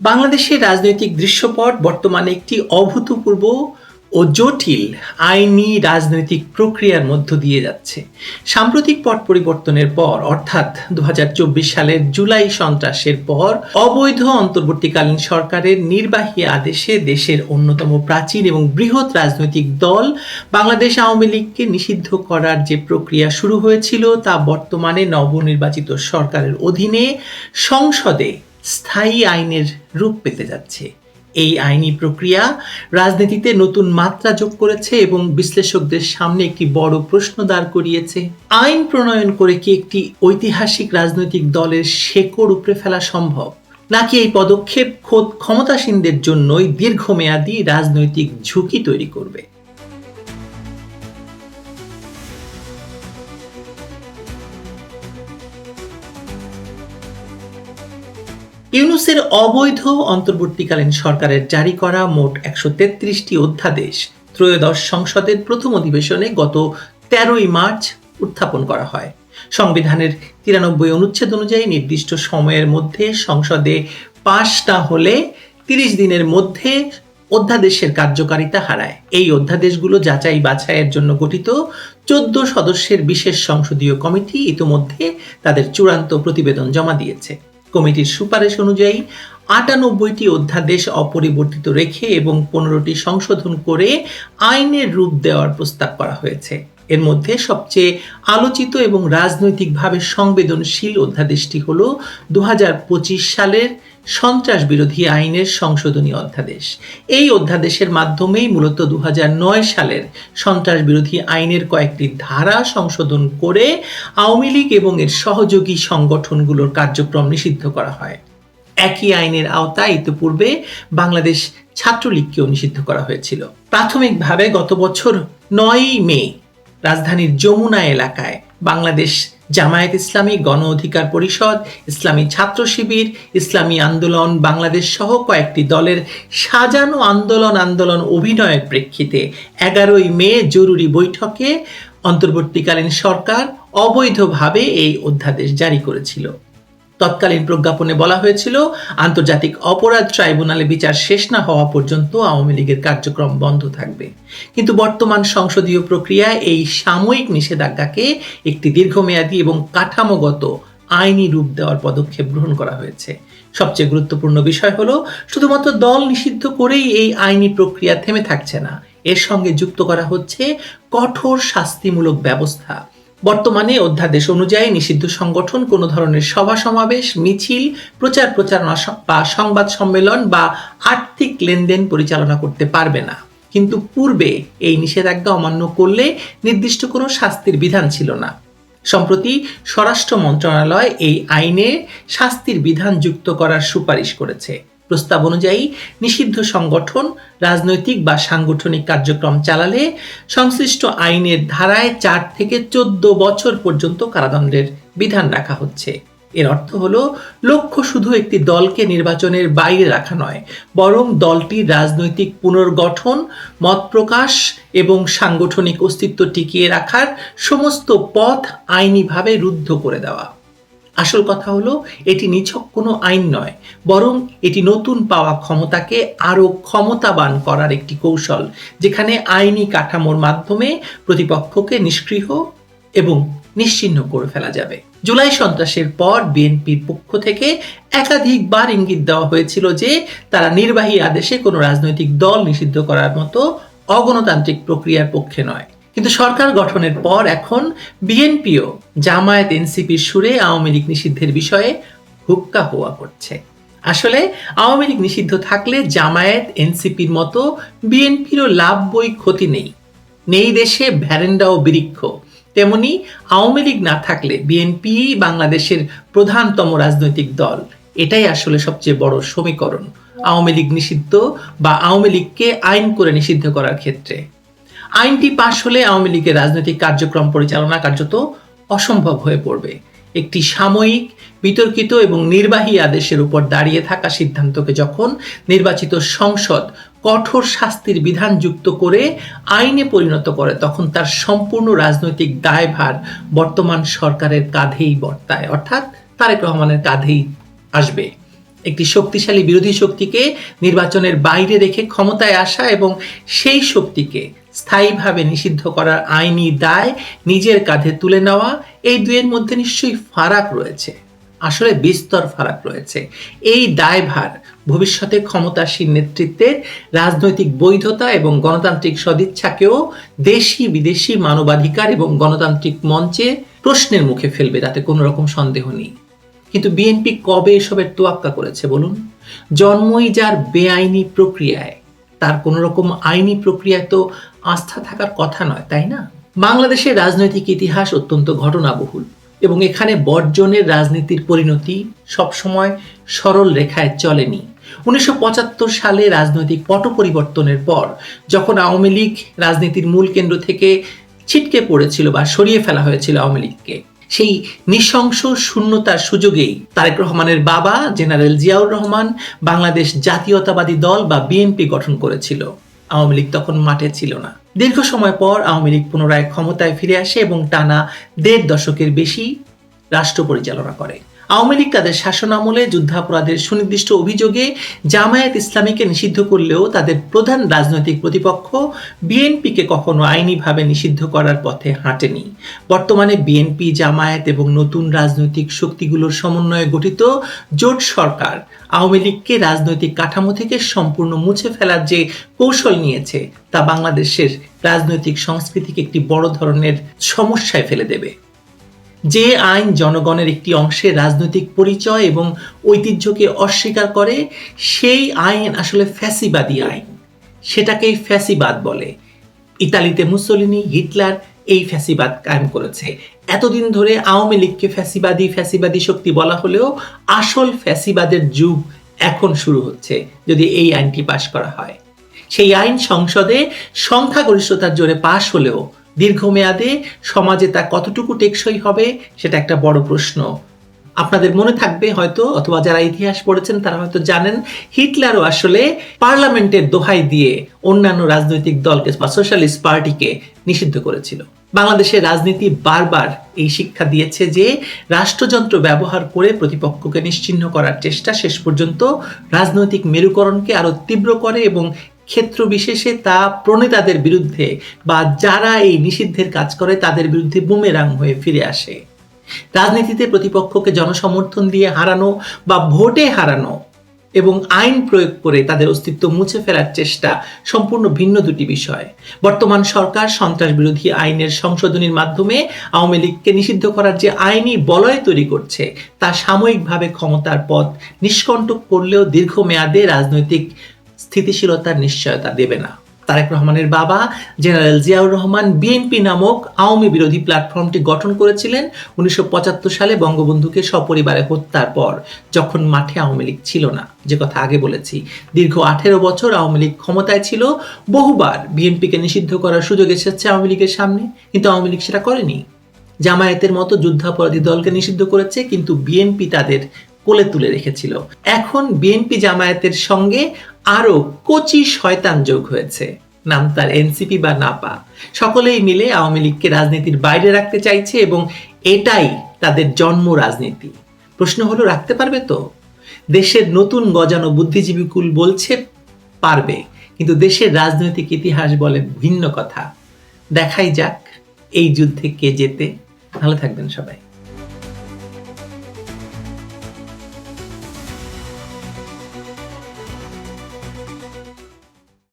বাংলাদেশের রাজনৈতিক দৃশ্যপট বর্তমানে একটি অভূতপূর্ব ও জটিল আইনি রাজনৈতিক প্রক্রিয়ার মধ্য দিয়ে যাচ্ছে। সাম্প্রতিক পট পরিবর্তনের পর অর্থাৎ ২০২৪ সালের জুলাই সন্ত্রাসের পর অবৈধ অন্তর্বর্তীকালীন সরকারের নির্বাহী আদেশে দেশের অন্যতম প্রাচীন এবং বৃহৎ রাজনৈতিক দল বাংলাদেশ আওয়ামী লীগকে নিষিদ্ধ করার যে প্রক্রিয়া শুরু হয়েছিল তা বর্তমানে নবনির্বাচিত সরকারের অধীনে সংসদে স্থায়ী আইনের রূপ পেতে যাচ্ছে। এই আইনি প্রক্রিয়া রাজনীতিতে নতুন মাত্রা যোগ করেছে এবং বিশ্লেষকদের সামনে একটি বড় প্রশ্ন দাঁড় করিয়েছে। আইন প্রণয়ন করে কি একটি ঐতিহাসিক রাজনৈতিক দলের শেকড় উপড়ে ফেলা সম্ভব, নাকি এই পদক্ষেপ খোদ ক্ষমতাসীনদের জন্যই দীর্ঘমেয়াদী রাজনৈতিক ঝুঁকি তৈরি করবে? ইউনূসের অবৈধ অন্তর্বর্তীকালীন সরকারের জারি করা মোট ১৩৩টি অধ্যাদেশ ত্রয়োদশ সংসদের প্রথম অধিবেশনে গত ১৩ই মার্চ উত্থাপন করা হয়। সংবিধানের ৯৩ অনুচ্ছেদ অনুযায়ী নির্দিষ্ট সময়ের মধ্যে সংসদে পাশ না হলে ৩০ দিনের মধ্যে অধ্যাদেশের কার্যকারিতা হারায়। এই অধ্যাদেশগুলো যাচাই বাছাইয়ের জন্য গঠিত ১৪ সদস্যের বিশেষ সংসদীয় কমিটি ইতোমধ্যে তাদের চূড়ান্ত প্রতিবেদন জমা দিয়েছে। কমিটির সুপারিশ অনুযায়ী ৯৮টি অধ্যাদেশ অপরিবর্তিত রেখে এবং ১৫টি সংশোধন করে আইনের রূপ দেওয়ার প্রস্তাব করা হয়েছে। এর মধ্যে সবচেয়ে আলোচিত এবং রাজনৈতিকভাবে সংবেদনশীল অধ্যাদেশটি হল ২০২৫ সালের সন্ত্রাস বিরোধী আইনের সংশোধনী অধ্যাদেশ। এই অধ্যাদেশের মাধ্যমেই মূলত ২০০৯ সালের সন্ত্রাস বিরোধী আইনের কয়েকটি ধারা সংশোধন করে আওয়ামী লীগ এবং এর সহযোগী সংগঠনগুলোর কার্যক্রম নিষিদ্ধ করা হয়। একই আইনের আওতায় ইতিপূর্বে বাংলাদেশ ছাত্রলীগকেও নিষিদ্ধ করা হয়েছিল। প্রাথমিকভাবে গত বছর ৯ই মে রাজধানীর যমুনা এলাকায় বাংলাদেশ জামায়াত ইসলামী, গণ অধিকার পরিষদ, ইসলামী ছাত্র শিবির, ইসলামী আন্দোলন বাংলাদেশ সহ কয়েকটি দলের সাজানো আন্দোলন অভিনয়ের প্রেক্ষিতে ১১ই মে জরুরি বৈঠকে অন্তর্বর্তীকালীন সরকার অবৈধভাবে এই অধ্যাদেশ জারি করেছিল। তৎকালীন প্রজ্ঞাপনে বলা হয়েছিল, আন্তর্জাতিক অপরাধ ট্রাইব্যুনালে বিচার শেষ না হওয়া পর্যন্ত আওয়ামী লীগের কার্যক্রম বন্ধ থাকবে। কিন্তু বর্তমান সংসদীয় প্রক্রিয়ায় এই সাময়িক নিষেধাজ্ঞাকে একটি দীর্ঘমেয়াদী এবং কাঠামোগত আইনি রূপ দেওয়ার পদক্ষেপ গ্রহণ করা হয়েছে। সবচেয়ে গুরুত্বপূর্ণ বিষয় হলো, শুধুমাত্র দল নিষিদ্ধ করেই এই আইনি প্রক্রিয়া থেমে থাকছে না, এর সঙ্গে যুক্ত করা হচ্ছে কঠোর শাস্তিমূলক ব্যবস্থা। বর্তমানে অধ্যাদেশ অনুযায়ী নিষিদ্ধ সংগঠন কোনো ধরনের সভা সমাবেশ, মিছিল, প্রচারণা বা সংবাদ সম্মেলন বা আর্থিক লেনদেন পরিচালনা করতে পারবে না। কিন্তু পূর্বে এই নিষেধাজ্ঞা অমান্য করলে নির্দিষ্ট কোনো শাস্তির বিধান ছিল না। সম্প্রতি স্বরাষ্ট্র মন্ত্রণালয় এই আইনে শাস্তির বিধান যুক্ত করার সুপারিশ করেছে। প্রস্তাব অনুযায়ী নিষিদ্ধ সংগঠন রাজনৈতিক বা সাংগঠনিক কার্যক্রম চালালে সংশ্লিষ্ট আইনের ধারায় ৪ থেকে ১৪ বছর পর্যন্ত কারাদণ্ডের বিধান রাখা হচ্ছে। এর অর্থ হলো, লক্ষ্য শুধু একটি দলকে নির্বাচনের বাইরে রাখা নয়, বরং দলটির রাজনৈতিক পুনর্গঠন, মত প্রকাশ এবং সাংগঠনিক অস্তিত্ব টিকিয়ে রাখার সমস্ত পথ আইনিভাবে রুদ্ধ করে দেওয়া। আসল কথা হলো, এটি নিছক কোনো আইন নয়, বরং এটি নতুন পাওয়া ক্ষমতাকে আরও ক্ষমতাবান করার একটি কৌশল, যেখানে আইনি কাঠামোর মাধ্যমে প্রতিপক্ষকে নিষ্ক্রিয় এবং নিশ্চিহ্ন করে ফেলা যাবে। জুলাই সন্ত্রাসের পর বিএনপির পক্ষ থেকে একাধিকবার ইঙ্গিত দেওয়া হয়েছিল যে তারা নির্বাহী আদেশে কোনো রাজনৈতিক দল নিষিদ্ধ করার মতো অগণতান্ত্রিক প্রক্রিয়ার পক্ষে নয়। কিন্তু সরকার গঠনের পর এখন বিএনপিও জামায়াত এনসিপির সুরে আওয়ামী লীগ নিষিদ্ধের বিষয়ে হুক্কা হুয়া করছে। আসলে আওয়ামী লীগ নিষিদ্ধ থাকলে জামায়াত এনসিপির মতো বিএনপিরও লাভ বই ক্ষতি নেই দেশে ভ্যারেন্ডা ও বৃক্ষ। তেমনি আওয়ামী লীগ না থাকলে বিএনপি বাংলাদেশের প্রধানতম রাজনৈতিক দল। এটাই আসলে সবচেয়ে বড় সমীকরণ আওয়ামী লীগ নিষিদ্ধ বা আওয়ামী লীগকে আইন করে নিষিদ্ধ করার ক্ষেত্রে। আইনটি পাশ হলে আওয়ামী লীগের রাজনৈতিক কার্যক্রম পরিচালনা কার্যত অসম্ভব হয়ে পড়বে। একটি সাময়িক, বিতর্কিত এবং নির্বাহী আদেশের উপর দাঁড়িয়ে থাকা সিদ্ধান্তকে যখন নির্বাচিত সংসদ কঠোর শাস্তির বিধান যুক্ত করে আইনে পরিণত করে, তখন তার সম্পূর্ণ রাজনৈতিক দায়ভার বর্তমান সরকারের কাঁধেই বর্তায়, অর্থাৎ তারেক রহমানের কাঁধেই আসবে। একটি শক্তিশালী বিরোধী শক্তিকে নির্বাচনের বাইরে রেখে ক্ষমতায় আসা এবং সেই শক্তিকে স্থায়ীভাবে নিষিদ্ধ করার আইনি দায় নিজের কাঁধে তুলে নেওয়া, এই দুয়ের মধ্যে নিশ্চয়ই ফারাক রয়েছে, আসলে বিস্তর ফারাক রয়েছে। এই দায়ভার ভবিষ্যতে ক্ষমতাসীন নেতৃত্বের রাজনৈতিক বৈধতা এবং গণতান্ত্রিক সদিচ্ছাকেও দেশি বিদেশি মানবাধিকার এবং গণতান্ত্রিক মঞ্চে প্রশ্নের মুখে ফেলবে, তাতে কোনো রকম সন্দেহ নেই। কিন্তু বিএনপি কবে এসবের তোয়াক্কা করেছে বলুন? জন্মই যার বেআইনি প্রক্রিয়ায়, তার কোনো রকম আইনি প্রক্রিয়ায় তো আস্থা থাকার কথা নয়, তাই না? বাংলাদেশের রাজনৈতিক ইতিহাস অত্যন্ত ঘটনাবহুল এবং এখানে বর্জনের রাজনীতির পরিণতি সবসময় সরল রেখায় চলেনি। 1975 সালে রাজনৈতিক পট পরিবর্তনের পর যখন আওয়ামী লীগ রাজনীতির মূল কেন্দ্র থেকে ছিটকে পড়েছিল বা সরিয়ে ফেলা হয়েছিল আওয়ামী লীগকে, সেই নৃশংস শূন্যতার সুযোগেই তারেক রহমানের বাবা জেনারেল জিয়াউর রহমান বাংলাদেশ জাতীয়তাবাদী দল বা বিএনপি গঠন করেছিল। আওয়ামী লীগ তখন মাঠে ছিল না। দীর্ঘ সময় পর আওয়ামী লীগ পুনরায় ক্ষমতায় ফিরে আসে এবং টানা ১.৫ দশকের বেশি রাষ্ট্র পরিচালনা করে। আওয়ামী লীগ তাদের শাসনামলে যুদ্ধাপরাধের সুনির্দিষ্ট অভিযোগে জামায়াত ইসলামীকে নিষিদ্ধ করলেও তাদের প্রধান রাজনৈতিক প্রতিপক্ষ বিএনপিকে কখনো আইনিভাবে নিষিদ্ধ করার পথে হাঁটেনি। বর্তমানে বিএনপি, জামায়াত এবং নতুন রাজনৈতিক শক্তিগুলোর সমন্বয়ে গঠিত জোট সরকার আওয়ামী লীগকে রাজনৈতিক কাঠামো থেকে সম্পূর্ণ মুছে ফেলার যে কৌশল নিয়েছে, তা বাংলাদেশের রাজনৈতিক সংস্কৃতিকে একটি বড় ধরনের সমস্যায় ফেলে দেবে। যে আইন জনগণের একটি অংশের রাজনৈতিক পরিচয় এবং ঐতিহ্যকে অস্বীকার করে, সেই আইন আসলে ফ্যাসিবাদী আইন, সেটাকেই ফ্যাসিবাদ বলে। ইতালিতে মুসোলিনি, হিটলার এই ফ্যাসিবাদ কায়েম করেছে। এতদিন ধরে আওয়ামী লীগকে ফ্যাসিবাদী শক্তি বলা হলেও আসল ফ্যাসিবাদের যুগ এখন শুরু হচ্ছে যদি এই আইনটি পাশ করা হয়। সেই আইন সংসদে সংখ্যাগরিষ্ঠতার জোরে পাশ হলেও দীর্ঘমেয়াদে সমাজে তা কতটুকু টেকসই হবে সেটা একটা বড় প্রশ্ন। আপনাদের মনে থাকবে হয়তো, অথবা যারা ইতিহাস পড়েছেন তারা হয়তো জানেন, হিটলারও আসলে পার্লামেন্টের দোহাই দিয়ে অন্যান্য রাজনৈতিক দলকে বা সোশ্যালিস্ট পার্টিকে নিষিদ্ধ করেছিল। বাংলাদেশের রাজনীতি বারবার এই শিক্ষা দিয়েছে যে রাষ্ট্রযন্ত্র ব্যবহার করে প্রতিপক্ষকে নিশ্চিহ্ন করার চেষ্টা শেষ পর্যন্ত রাজনৈতিক মেরুকরণকে আরো তীব্র করে এবং ক্ষেত্র বিশেষে তা প্রণেতাদের বিরুদ্ধে বা যারা এই নিষিদ্ধের কাজ করে তাদের বিরুদ্ধে বুমেরাং হয়ে ফিরে আসে। রাজনীতিতে প্রতিপক্ষকে জনসমর্থন দিয়ে হারানো বা ভোটে হারানো এবং আইন প্রয়োগ করে তাদের অস্তিত্ব মুছে ফেলার চেষ্টা সম্পূর্ণ ভিন্ন দুটি বিষয়। বর্তমান সরকার সন্ত্রাস বিরোধী আইনের সংশোধনীর মাধ্যমে আওয়ামী লীগকে নিষিদ্ধ করার যে আইনি বলয় তৈরি করছে, তা সাময়িকভাবে ক্ষমতার পথ নিষ্কণ্টক করলেও দীর্ঘমেয়াদে রাজনৈতিক স্থিতিশীলতার নিশ্চয়তা দেবে না। তারেক রহমানের বাবা জেনারেল জিয়াউর রহমান বিএনপি নামক আওয়ামী বিরোধী প্ল্যাটফর্মটি গঠন করেছিলেন 1975 সালে বঙ্গবন্ধুকে সপরিবারে হত্যার পর, যখন মাঠে আওয়ামী লীগ ছিল না। যে কথা আগে বলেছি, দীর্ঘ 18 বছর আওয়ামী লীগ ক্ষমতায় ছিল। বহুবার বিএনপিকে নিষিদ্ধ করার সুযোগ এসেছে আওয়ামী লীগের সামনে, কিন্তু আওয়ামী লীগ সেটা করেনি। জামায়াতের মতো যুদ্ধাপরাধী দলকে নিষিদ্ধ করেছে, কিন্তু বিএনপি তাদের কোলে তুলে রেখেছিল। এখন বিএনপি জামায়াতের সঙ্গে আরো কচি শয়তান যোগ হয়েছে, নাম তার এনসিপি বা নাপা। সকলেই মিলে আওয়ামী লীগকে রাজনীতির বাইরে রাখতে চাইছে এবং এটাই তাদের জন্ম রাজনীতি। প্রশ্ন হলো, রাখতে পারবে তো? দেশের নতুন গজানো বুদ্ধিজীবী কুল বলছে পারবে, কিন্তু দেশের রাজনৈতিক ইতিহাস বলে ভিন্ন কথা। দেখাই যাক এই যুদ্ধে কে জেতে। ভালো থাকবেন সবাই।